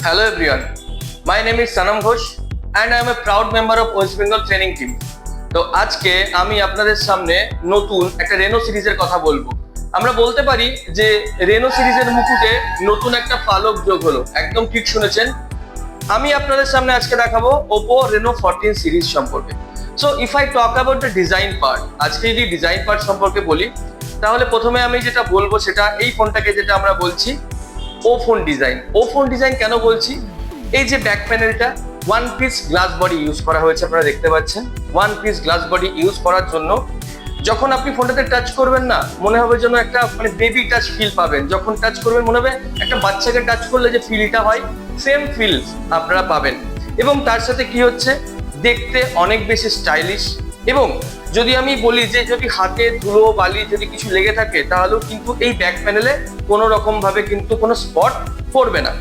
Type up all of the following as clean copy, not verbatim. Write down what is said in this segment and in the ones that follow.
Hello everyone, my name is Sanam Ghosh and I am a proud member of West Bengal training team. তো আজকে আমি আপনাদের সামনে নতুন একটা রেনো সিরিজের কথা বলবো। আমরা বলতে পারি যে রেনো সিরিজের মুকুটে নতুন একটা পালক যোগ হলো। একদম ঠিক শুনেছেন। আমি আপনাদের সামনে আজকে দেখাবো Oppo Reno 14 সিরিজ সম্পর্কে। So if I talk about the design part, আজকে যদি ডিজাইন পার্ট সম্পর্কে বলি তাহলে প্রথমে আমি যেটা বলবো সেটা এই ফোনটাকে যেটা আমরা বলছি ও ফোন ডিজাইন কেন বলছি? এই যে ব্যাক প্যানেলটা one piece glass body use করা হয়েছে, আপনারা দেখতে পাচ্ছেন। One piece glass body use করার জন্য যখন আপনি ফোনটাতে টাচ করবেন না, মনে হবে যেন একটা বেবি টাচ ফিল পাবেন। যখন টাচ করবেন মনে হবে একটা বাচ্চাকে টাচ করলে যে ফিলটা হয়, সেম ফিল আপনারা পাবেন। এবং তার সাথে কি হচ্ছে, দেখতে অনেক বেশি স্টাইলিশ। এবং যদি আমি বলি যে যদি হাতে ধুলো বালি যদি কিছু লেগে থাকে তাহলেও কিন্তু এই ব্যাক প্যানেলে কোনো রকম ভাবে কিন্তু কোনো স্পট পড়বে না।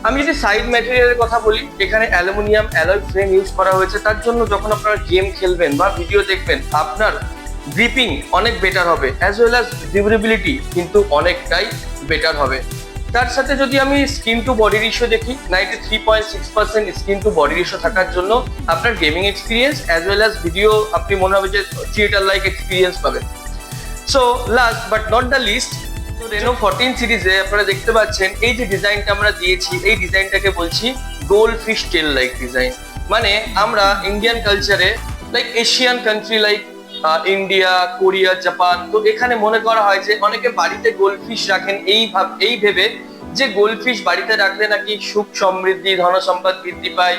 আমি যদি সাইড ম্যাটেরিয়ালের কথা বলি, এখানে অ্যালুমিনিয়াম অ্যালয় ফ্রেম ইউজ করা হয়েছে। তার জন্য যখন আপনারা গেম খেলবেন বা ভিডিও দেখবেন আপনার গ্রিপিং অনেক বেটার হবে, অ্যাজ ওয়েল অ্যাজ ডিউরেবিলিটি কিন্তু অনেকটাই বেটার হবে। তার সাথে যদি আমি স্ক্রিন টু বডি রেশিও দেখি, 93.6% স্ক্রিন টু বডি রেশিও থাকার জন্য আপনার gaming experience as well as video আপনি মনে হবে যে থিয়েটার লাইক এক্সপিরিয়েন্স পাবেন। So last but not the least, Reno 14 সিরিজে আপনারা দেখতে পাচ্ছেন এই যে ডিজাইনটা আমরা দিয়েছি, এই ডিজাইনটাকে বলছি গোল্ড ফিশ টেল লাইক ডিজাইন। মানে আমরা ইন্ডিয়ান কালচারে like Asian country like India, Korea, Japan, তো এখানে মনে করা হয় যে অনেকে বাড়িতে গোল্ড ফিশ রাখেন এই ভেবে যে গোল্ড ফিশ বাড়িতে রাখলে নাকি সুখ সমৃদ্ধি ধন সম্পদ বৃদ্ধি পায়,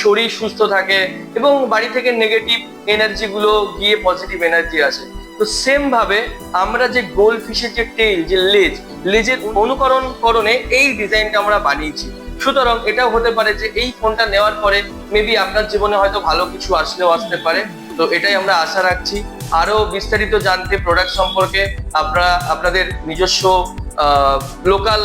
শরীর সুস্থ থাকে এবং বাড়ি থেকে নেগেটিভ এনার্জি গুলো গিয়ে পজিটিভ এনার্জি আসে। তো সেম ভাবে আমরা যে গোল্ড ফিশের যে টেল, যে লেজের অনুকরণে এই ডিজাইনটা আমরা বানিয়েছি। সুতরাং এটাও হতে পারে যে এই ফোনটা নেওয়ার পরে মেবি আপনার জীবনে হয়তো ভালো কিছু আসলেও আসতে পারে। তো এটাই আমরা আশা রাখছি। আরো বিস্তারিত জানতে প্রোডাক্ট সম্পর্কে আপনারা আপনাদের নিজস্ব লোকাল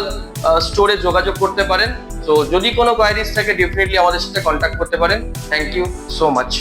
স্টোরে যোগাযোগ করতে পারেন। তো যদি কোনো কোয়ারিজ থাকে ডেফিনেটলি আমাদের সাথে কন্ট্যাক্ট করতে পারেন। Thank you so much.